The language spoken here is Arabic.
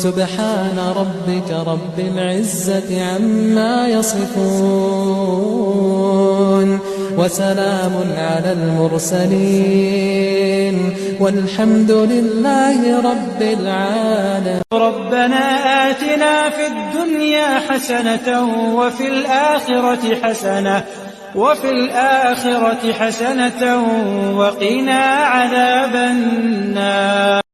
سبحان ربك رب العزة عما يصفون وسلام على المرسلين والحمد لله رب العالمين. ربنا آتنا في الدنيا حسنة وفي الآخرة حسنة وقنا عذاب النار.